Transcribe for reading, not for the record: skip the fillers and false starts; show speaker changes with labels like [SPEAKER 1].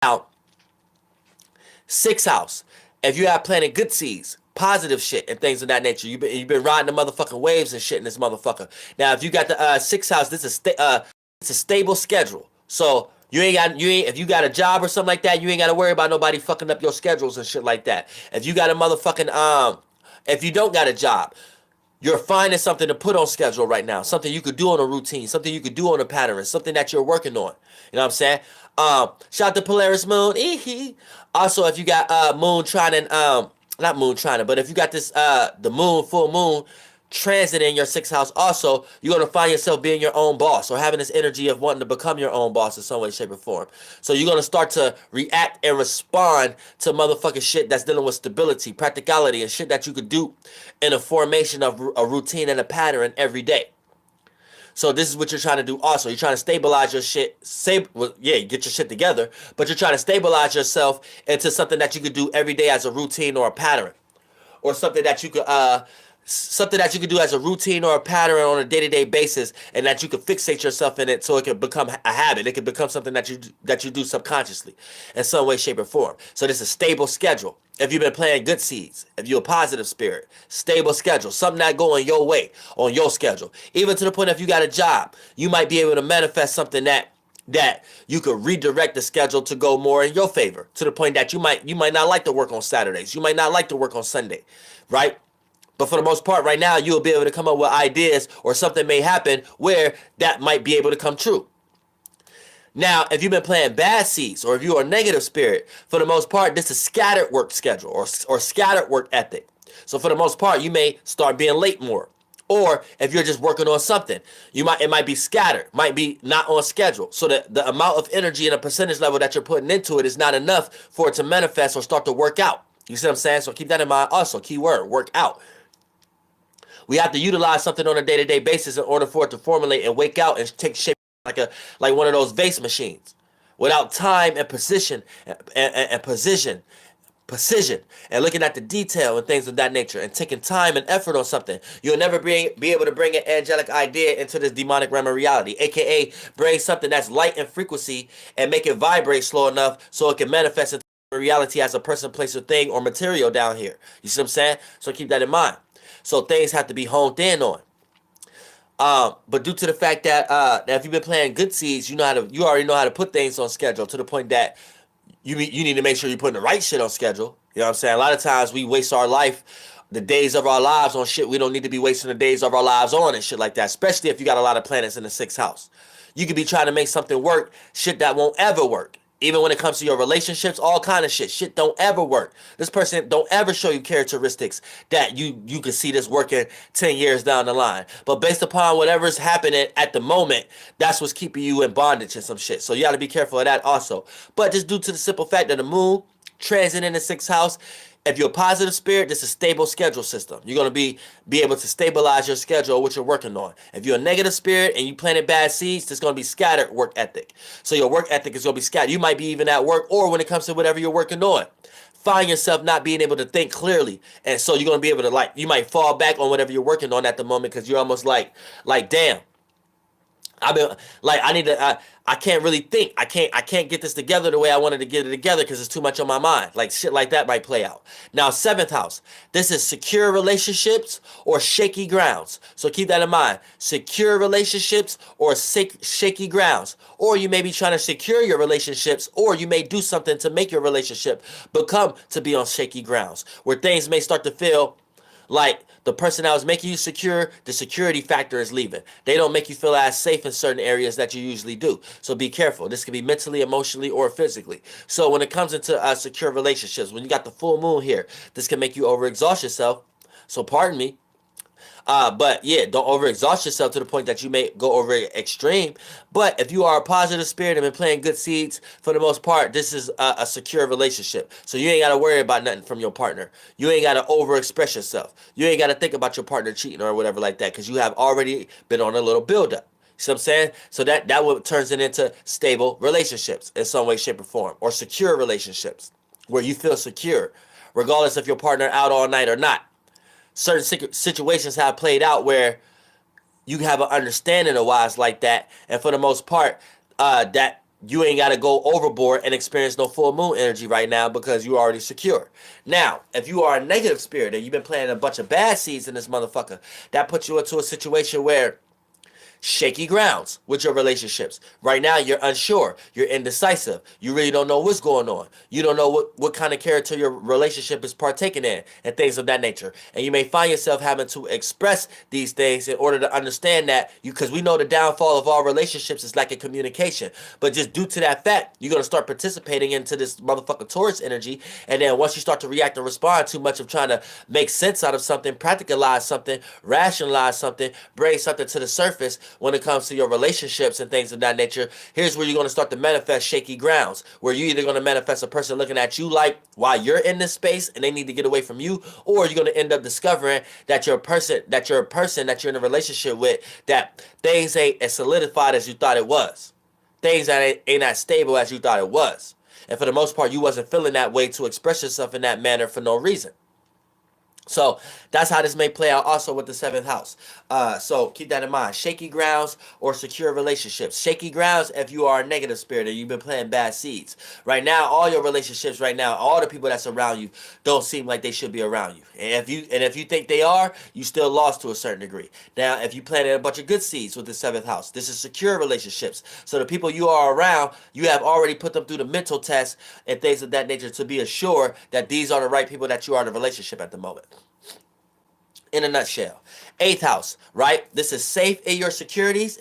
[SPEAKER 1] Now, 6th house. If you have planted good seeds, positive shit and things of that nature, you've been riding the motherfucking waves and shit in this motherfucker. Now, if you got the 6th house, this is it's a stable schedule. So if you got a job or something like that, you ain't got to worry about nobody fucking up your schedules and shit like that. If you got a motherfucking if you don't got a job, you're finding something to put on schedule right now, something you could do on a routine, something you could do on a pattern, something that you're working on. You know what I'm saying? Shout out to Polaris Moon. Also, if you got Moon trining, not Moon trining, but if you got this the moon, full moon transit in your 6th house, also, you're going to find yourself being your own boss or having this energy of wanting to become your own boss in some way, shape, or form. So you're going to start to react and respond to motherfucking shit that's dealing with stability, practicality, and shit that you could do in a formation of a routine and a pattern every day. So this is what you're trying to do also. You're trying to stabilize your shit. You get your shit together, but you're trying to stabilize yourself into something that you could do every day as a routine or a pattern. Or something that you could do as a routine or a pattern on a day-to-day basis, and that you could fixate yourself in it so it could become a habit. It could become something that you do subconsciously in some way, shape, or form. So this is a stable schedule. If you've been planting good seeds, if you're a positive spirit, stable schedule, something that going your way on your schedule. Even to the point if you got a job, you might be able to manifest something that you could redirect the schedule to go more in your favor, to the point that you might not like to work on Saturdays, you might not like to work on Sunday, right? But for the most part, right now, you'll be able to come up with ideas, or something may happen where that might be able to come true. Now, if you've been playing bad seeds, or if you're a negative spirit, for the most part, this is scattered work schedule or scattered work ethic. So for the most part, you may start being late more. Or if you're just working on something, it might be scattered, might be not on schedule. So the amount of energy and a percentage level that you're putting into it is not enough for it to manifest or start to work out. You see what I'm saying? So keep that in mind also. Keyword, work out. We have to utilize something on a day-to-day basis in order for it to formulate and wake out and take shape like one of those vase machines. Without time and precision and precision and looking at the detail and things of that nature and taking time and effort on something, you'll never be able to bring an angelic idea into this demonic realm of reality, aka bring something that's light in frequency and make it vibrate slow enough so it can manifest into reality as a person, place, or thing or material down here. You see what I'm saying? So keep that in mind. So things have to be honed in on. But due to the fact that if you've been planting good seeds, you already know how to put things on schedule, to the point that you need to make sure you're putting the right shit on schedule. You know what I'm saying? A lot of times we waste our life, the days of our lives, on shit we don't need to be wasting the days of our lives on and shit like that, especially if you got a lot of planets in the 6th house. You could be trying to make something work, shit that won't ever work. Even when it comes to your relationships, all kind of shit. Shit don't ever work. This person don't ever show you characteristics that you can see this working 10 years down the line. But based upon whatever's happening at the moment, that's what's keeping you in bondage and some shit. So you got to be careful of that also. But just due to the simple fact that the moon transit in the 6th house, if you're a positive spirit, this is a stable schedule system. You're going to be able to stabilize your schedule or what you're working on. If you're a negative spirit and you planted bad seeds, there's going to be scattered work ethic. So your work ethic is going to be scattered. You might be even at work or when it comes to whatever you're working on. Find yourself not being able to think clearly. And so you're going to be able to, you might fall back on whatever you're working on at the moment because you're almost like, damn. I can't really think. I can't get this together the way I wanted to get it together because it's too much on my mind. Like shit like that might play out. Now, 7th house. This is secure relationships or shaky grounds. So keep that in mind. Secure relationships or shaky grounds. Or you may be trying to secure your relationships, or you may do something to make your relationship become to be on shaky grounds, where things may start to feel like the person that was making you secure, the security factor is leaving. They don't make you feel as safe in certain areas that you usually do. So be careful. This can be mentally, emotionally, or physically. So when it comes into secure relationships, when you got the full moon here, this can make you overexhaust yourself. So pardon me. But yeah, don't overexhaust yourself to the point that you may go over extreme. But if you are a positive spirit and been planting good seeds, for the most part, this is a secure relationship. So you ain't got to worry about nothing from your partner. You ain't got to overexpress yourself. You ain't got to think about your partner cheating or whatever like that, because you have already been on a little buildup. See what I'm saying? So that what turns it into stable relationships in some way, shape, or form, or secure relationships where you feel secure, regardless if your partner out all night or not. Certain situations have played out where you have an understanding of why it's like that, and for the most part, that you ain't got to go overboard and experience no full moon energy right now because you're already secure. Now, if you are a negative spirit and you've been planting a bunch of bad seeds in this motherfucker, that puts you into a situation where shaky grounds with your relationships. Right now, you're unsure. You're indecisive. You really don't know what's going on. You don't know what kind of character your relationship is partaking in and things of that nature. And you may find yourself having to express these things in order to understand that you, because we know the downfall of all relationships is lack of communication. But just due to that fact, you're going to start participating into this motherfucking Taurus energy. And then once you start to react and respond too much of trying to make sense out of something, practicalize something, rationalize something, bring something to the surface, when it comes to your relationships and things of that nature, here's where you're going to start to manifest shaky grounds, where you're either going to manifest a person looking at you like while you're in this space and they need to get away from you, or you're going to end up discovering that you're a person that you're in a relationship with, that things ain't as solidified as you thought it was. Things that ain't as stable as you thought it was. And for the most part, you wasn't feeling that way to express yourself in that manner for no reason. So that's how this may play out also with the 7th house. So keep that in mind. Shaky grounds or secure relationships. Shaky grounds if you are a negative spirit and you've been planting bad seeds. Right now, all your relationships right now, all the people that's around you don't seem like they should be around you. And if you think they are, you still lost to a certain degree. Now, if you planted a bunch of good seeds with the 7th house, this is secure relationships. So the people you are around, you have already put them through the mental test and things of that nature to be assured that these are the right people that you are in a relationship at the moment. In a nutshell. 8th house, right? This is safe in your securities.